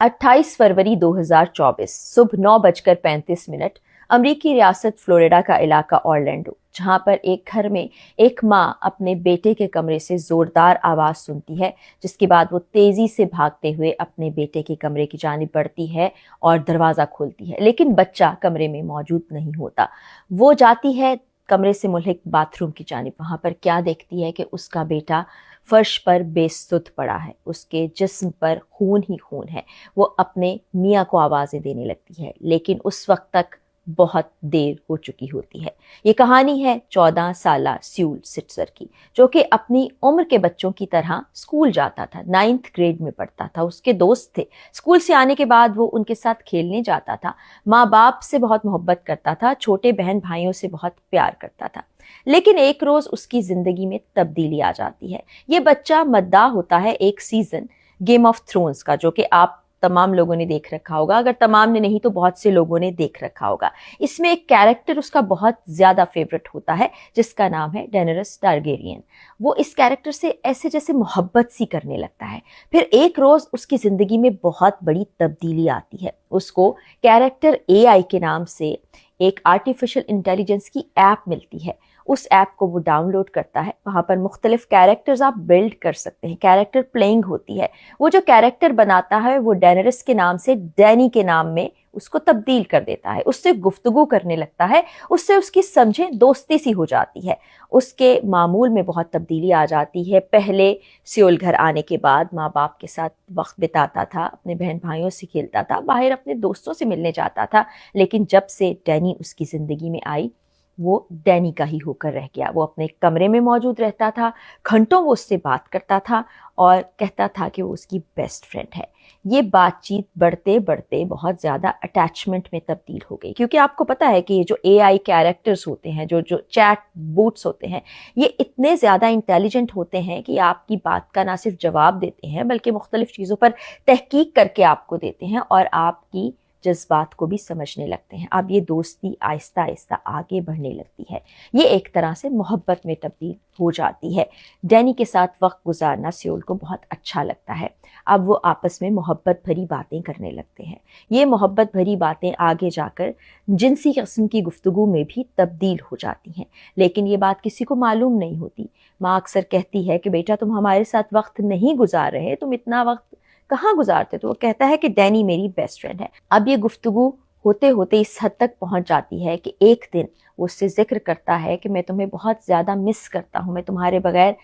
28 फरवरी 2024 सुबह 9:35 अमरीकी रियासत फ्लोरिडा का इलाका ऑरलैंडो, जहां पर एक घर में एक माँ अपने बेटे के कमरे से जोरदार आवाज सुनती है, जिसके बाद वो तेजी से भागते हुए अपने बेटे के कमरे की जानिब बढ़ती है और दरवाजा खोलती है, लेकिन बच्चा कमरे में मौजूद नहीं होता। वो जाती है कमरे से मुल्हिक बाथरूम की जानिब। वहां पर क्या देखती है कि उसका बेटा फर्श पर बेसुध पड़ा है, उसके जिस्म पर खून ही खून है। वो अपने मियाँ को आवाज़ें देने लगती है, लेकिन उस वक्त तक बहुत देर हो चुकी होती है। ये कहानी है 14 साला स्यूल सिट्जर की, जो कि अपनी उम्र के बच्चों की तरह स्कूल जाता था, 9th ग्रेड में पढ़ता था। उसके दोस्त थे। स्कूल से आने के बाद वो उनके साथ खेलने जाता था। माँ बाप से बहुत मोहब्बत करता था, छोटे बहन भाइयों से बहुत प्यार करता था। लेकिन एक रोज उसकी जिंदगी में तब्दीली आ जाती है। ये बच्चा मद्दाह होता है एक सीजन गेम ऑफ थ्रोन्स का, जो कि आप तमाम लोगों ने देख रखा होगा। अगर तमाम ने नहीं तो बहुत से लोगों ने देख रखा होगा। इसमें एक कैरेक्टर उसका बहुत ज्यादा फेवरेट होता है, जिसका नाम है डेनेरिस टारगेरियन। वो इस कैरेक्टर से ऐसे जैसे मोहब्बत सी करने लगता है। फिर एक रोज उसकी जिंदगी में बहुत बड़ी तब्दीली आती है। उसको कैरेक्टर AI के नाम से एक आर्टिफिशियल इंटेलिजेंस की ऐप मिलती है। उस ऐप को वो डाउनलोड करता है। वहाँ पर मुख्तलिफ कैरेक्टर्स आप बिल्ड कर सकते हैं, कैरेक्टर प्लेइंग होती है। वो जो कैरेक्टर बनाता है वो डेनेरिस के नाम से डैनी के नाम में उसको तब्दील कर देता है। उससे गुफ्तगू करने लगता है, उससे उसकी समझे दोस्ती सी हो जाती है। उसके मामूल में बहुत तब्दीली आ जाती है। पहले सियोल घर आने के बाद माँ बाप के साथ वक्त बिताता था, अपने बहन भाइयों से खेलता था, बाहर अपने दोस्तों से मिलने जाता था। लेकिन जब से डैनी उसकी ज़िंदगी में आई, वो डैनी का ही होकर रह गया। वो अपने कमरे में मौजूद रहता था, घंटों वो उससे बात करता था और कहता था कि वो उसकी बेस्ट फ्रेंड है। ये बातचीत बढ़ते बढ़ते बहुत ज़्यादा अटैचमेंट में तब्दील हो गई, क्योंकि आपको पता है कि ये जो AI कैरेक्टर्स होते हैं, जो चैट बोट्स होते हैं, ये इतने ज़्यादा इंटेलिजेंट होते हैं कि आपकी बात का ना सिर्फ जवाब देते हैं, बल्कि मुख्तलिफ चीज़ों पर तहकीक करके आपको देते हैं और आपकी जज्बात को भी समझने लगते हैं। अब ये दोस्ती आहिस्ता आहिस्ता आगे बढ़ने लगती है। ये एक तरह से मोहब्बत में तब्दील हो जाती है। डैनी के साथ वक्त गुजारना सियोल को बहुत अच्छा लगता है। अब वो आपस में मोहब्बत भरी बातें करने लगते हैं। ये मोहब्बत भरी बातें आगे जाकर जिनसी किस्म की गुफ्तगू में भी तब्दील हो जाती हैं, लेकिन ये बात किसी को मालूम नहीं होती। माँ अक्सर कहती है कि बेटा, तुम हमारे साथ वक्त नहीं गुजार रहे, तुम इतना वक्त कहाँ गुजारते? तो वो कहता है कि डैनी मेरी बेस्ट फ्रेंड है। अब ये गुफ्तगू होते होते इस हद तक पहुंच जाती है कि एक दिन वो उससे जिक्र करता है कि मैं तुम्हें बहुत ज़्यादा मिस करता हूँ, मैं तुम्हारे बगैर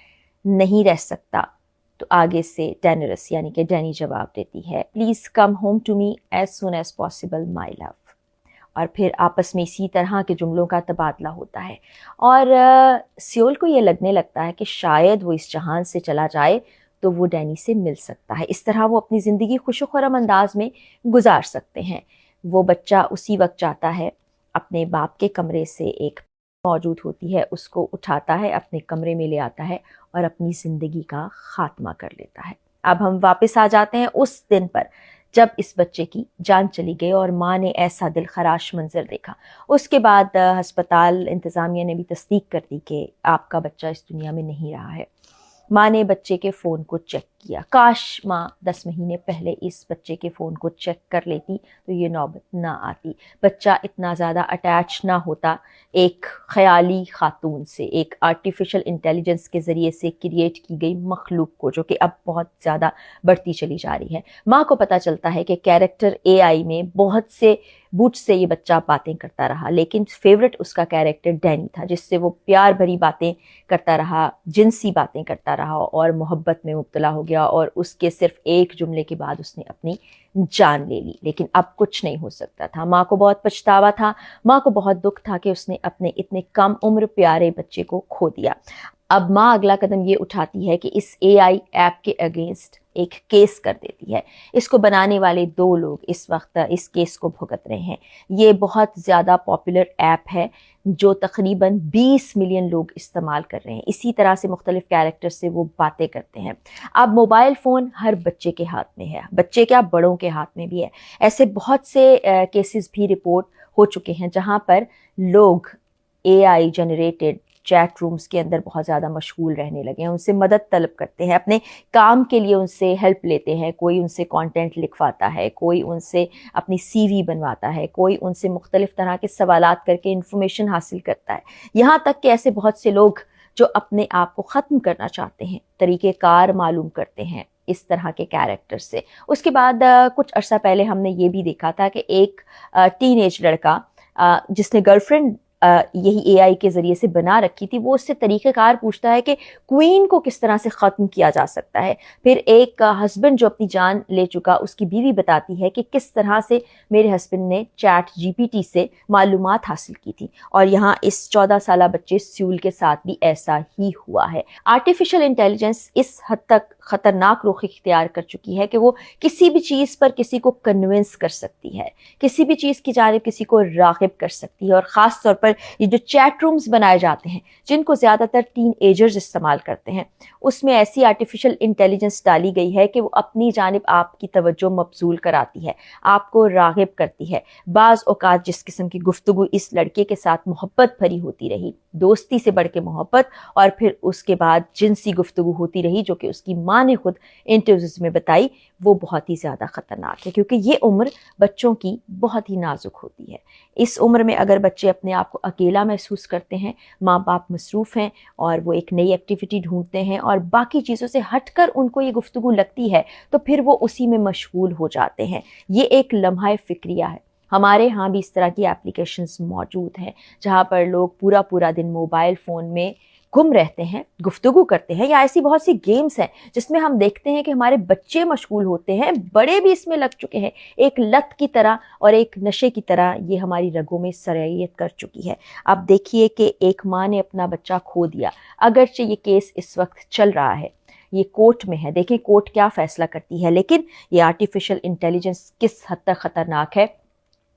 नहीं रह सकता। तो आगे से डेनेरिस यानी कि डैनी जवाब देती है, please come home to me as soon as possible my love. और फिर आपस में इसी तरह के जुमलों का तबादला होता है और सियोल को ये लगने लगता है कि शायद वो इस जहान से चला जाए तो वो डैनी से मिल सकता है। इस तरह वो अपनी ज़िंदगी खुशो-खुर्रम अंदाज में गुजार सकते हैं। वो बच्चा उसी वक्त जाता है, अपने बाप के कमरे से एक मौजूद होती है, उसको उठाता है, अपने कमरे में ले आता है और अपनी ज़िंदगी का खात्मा कर लेता है। अब हम वापस आ जाते हैं उस दिन पर जब इस बच्चे की जान चली गई और माँ ने ऐसा दिलखराश मंजर देखा। उसके बाद अस्पताल इंतज़ामिया ने भी तस्दीक कर दी कि आपका बच्चा इस दुनिया में नहीं रहा है। माँ ने बच्चे के फ़ोन को चेक किया। काश माँ 10 महीने पहले इस बच्चे के फ़ोन को चेक कर लेती तो ये नौबत ना आती। बच्चा इतना ज़्यादा अटैच ना होता एक ख़याली खातून से, एक आर्टिफिशियल इंटेलिजेंस के ज़रिए से क्रिएट की गई मखलूक को, जो कि अब बहुत ज़्यादा बढ़ती चली जा रही है। माँ को पता चलता है कि कैरेक्टर AI में बहुत से बूट से ये बच्चा बातें करता रहा, लेकिन फेवरेट उसका कैरेक्टर डैनी था, जिससे वो प्यार भरी बातें करता रहा, जिनसी बातें करता रहा और मोहब्बत में मुब्तला हो गया और उसके सिर्फ एक जुमले के बाद उसने अपनी जान ले ली। लेकिन अब कुछ नहीं हो सकता था। माँ को बहुत पछतावा था, माँ को बहुत दुख था कि उसने अपने इतने कम उम्र प्यारे बच्चे को खो दिया। अब माँ अगला कदम ये उठाती है कि इस AI ऐप के अगेंस्ट एक केस कर देती है। इसको बनाने वाले 2 लोग इस वक्त इस केस को भुगत रहे हैं। ये बहुत ज़्यादा पॉपुलर ऐप है जो तकरीबन 20 मिलियन लोग इस्तेमाल कर रहे हैं। इसी तरह से मुख्तलिफ कैरेक्टर से वो बातें करते हैं। अब मोबाइल फ़ोन हर बच्चे के हाथ में है, बच्चे क्या बड़ों के हाथ में भी है। ऐसे बहुत से केसेस भी रिपोर्ट हो चुके हैं जहाँ पर लोग AI जनरेटेड چیٹ رومز کے اندر بہت زیادہ مشغول رہنے لگے ہیں، ان سے مدد طلب کرتے ہیں، اپنے کام کے لیے ان سے ہیلپ لیتے ہیں، کوئی ان سے کانٹینٹ لکھواتا ہے، کوئی ان سے اپنی سی وی بنواتا ہے، کوئی ان سے مختلف طرح کے سوالات کر کے انفارمیشن حاصل کرتا ہے، یہاں تک کہ ایسے بہت سے لوگ جو اپنے آپ کو ختم کرنا چاہتے ہیں طریقہ کار معلوم کرتے ہیں اس طرح کے کیریکٹر سے۔ اس کے بعد کچھ عرصہ پہلے ہم نے یہ بھی دیکھا تھا کہ ایک ٹین ایج لڑکا جس نے گرل فرینڈ یہی اے آئی کے ذریعے سے بنا رکھی تھی، وہ اس سے طریقہ کار پوچھتا ہے کہ کوئین کو کس طرح سے ختم کیا جا سکتا ہے۔ پھر ایک ہسبینڈ جو اپنی جان لے چکا، اس کی بیوی بتاتی ہے کہ کس طرح سے میرے ہسبینڈ نے چیٹ جی پی ٹی سے معلومات حاصل کی تھی، اور یہاں اس 14 سالہ بچے سیول کے ساتھ بھی ایسا ہی ہوا ہے۔ آرٹیفیشل انٹیلیجنس اس حد تک خطرناک رخ اختیار کر چکی ہے کہ وہ کسی بھی چیز پر کسی کو کنونس کر سکتی ہے، کسی بھی چیز کی جانب کسی کو راغب کر سکتی ہے، اور خاص طور پر یہ جو چیٹ رومز بنائے جاتے ہیں جن کو زیادہ تر ٹین ایجرز استعمال کرتے ہیں، اس میں ایسی آرٹیفیشل انٹیلیجنس ڈالی گئی ہے کہ وہ اپنی جانب آپ کی توجہ مبذول کراتی ہے، آپ کو راغب کرتی ہے۔ بعض اوقات جس قسم کی گفتگو اس لڑکے کے ساتھ محبت بھری ہوتی رہی، دوستی سے بڑھ کے محبت، اور پھر اس کے بعد جنسی گفتگو ہوتی رہی جو کہ اس کی ماں نے خود انٹرویوز میں بتائی، وہ بہت ہی زیادہ خطرناک ہے، کیونکہ یہ عمر بچوں کی بہت ہی نازک ہوتی ہے۔ اس عمر میں اگر بچے اپنے آپ کو اکیلا محسوس کرتے ہیں، ماں باپ مصروف ہیں اور وہ ایک نئی ایکٹیویٹی ڈھونڈتے ہیں اور باقی چیزوں سے ہٹ کر ان کو یہ گفتگو لگتی ہے، تو پھر وہ اسی میں مشغول ہو جاتے ہیں۔ یہ ایک لمحہ فکریہ ہے۔ ہمارے ہاں بھی اس طرح کی اپلیکیشنز موجود ہیں جہاں پر لوگ پورا دن موبائل فون میں گم رہتے ہیں، گفتگو کرتے ہیں، یا ایسی بہت سی گیمز ہیں جس میں ہم دیکھتے ہیں کہ ہمارے بچے مشغول ہوتے ہیں، بڑے بھی اس میں لگ چکے ہیں، ایک لت کی طرح اور ایک نشے کی طرح یہ ہماری رگوں میں سرایت کر چکی ہے۔ اب دیکھیے کہ ایک ماں نے اپنا بچہ کھو دیا، اگرچہ یہ کیس اس وقت چل رہا ہے، یہ کورٹ میں ہے، دیکھیں کورٹ کیا فیصلہ کرتی ہے، لیکن یہ آرٹیفیشل انٹیلیجنس کس حد تک خطرناک ہے،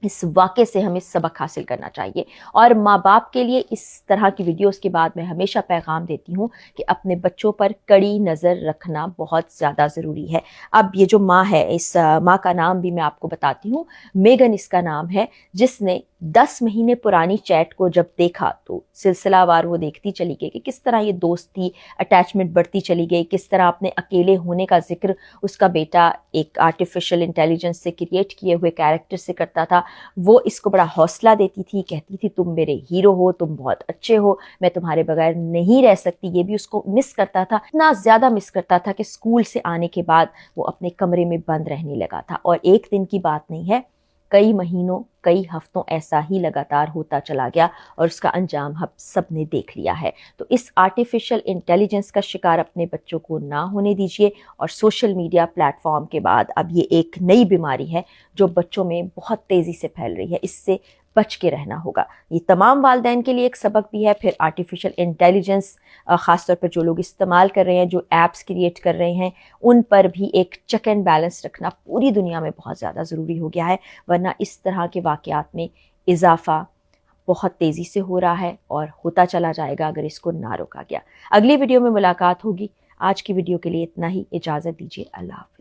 اس واقعے سے ہمیں سبق حاصل کرنا چاہیے۔ اور ماں باپ کے لیے اس طرح کی ویڈیوز کے بعد میں ہمیشہ پیغام دیتی ہوں کہ اپنے بچوں پر کڑی نظر رکھنا بہت زیادہ ضروری ہے۔ اب یہ جو ماں ہے، اس ماں کا نام بھی میں آپ کو بتاتی ہوں، میگن اس کا نام ہے، جس نے 10 مہینے پرانی چیٹ کو جب دیکھا تو سلسلہ وار وہ دیکھتی چلی گئی کہ کس طرح یہ دوستی اٹیچمنٹ بڑھتی چلی گئی، کس طرح اپنے اکیلے ہونے کا ذکر اس کا بیٹا ایک آرٹیفیشل انٹیلیجنس سے کریٹ کیے ہوئے کیریکٹر سے کرتا تھا۔ وہ اس کو بڑا حوصلہ دیتی تھی، کہتی تھی تم میرے ہیرو ہو، تم بہت اچھے ہو، میں تمہارے بغیر نہیں رہ سکتی۔ یہ بھی اس کو مس کرتا تھا، اتنا زیادہ مس کرتا تھا کہ اسکول سے آنے کے بعد وہ اپنے کمرے میں بند رہنے لگا تھا، اور ایک دن کی بات نہیں ہے، کئی مہینوں کئی ہفتوں ایسا ہی لگاتار ہوتا چلا گیا، اور اس کا انجام ہم سب نے دیکھ لیا ہے۔ تو اس آرٹیفیشل انٹیلیجنس کا شکار اپنے بچوں کو نہ ہونے دیجیے، اور سوشل میڈیا پلیٹ فارم کے بعد اب یہ ایک نئی بیماری ہے جو بچوں میں بہت تیزی سے پھیل رہی ہے، اس سے بچ کے رہنا ہوگا۔ یہ تمام والدین کے لیے ایک سبق بھی ہے۔ پھر آرٹیفیشل انٹیلیجنس خاص طور پر جو لوگ استعمال کر رہے ہیں، جو ایپس کریٹ کر رہے ہیں، ان پر بھی ایک چیک اینڈ بیلنس رکھنا پوری دنیا میں بہت زیادہ ضروری ہو گیا ہے، ورنہ اس طرح کے واقعات میں اضافہ بہت تیزی سے ہو رہا ہے اور ہوتا چلا جائے گا اگر اس کو نہ روکا گیا۔ اگلی ویڈیو میں ملاقات ہوگی۔ آج کی ویڈیو کے لیے اتنا ہی، اجازت دیجیے، اللہ حافظ۔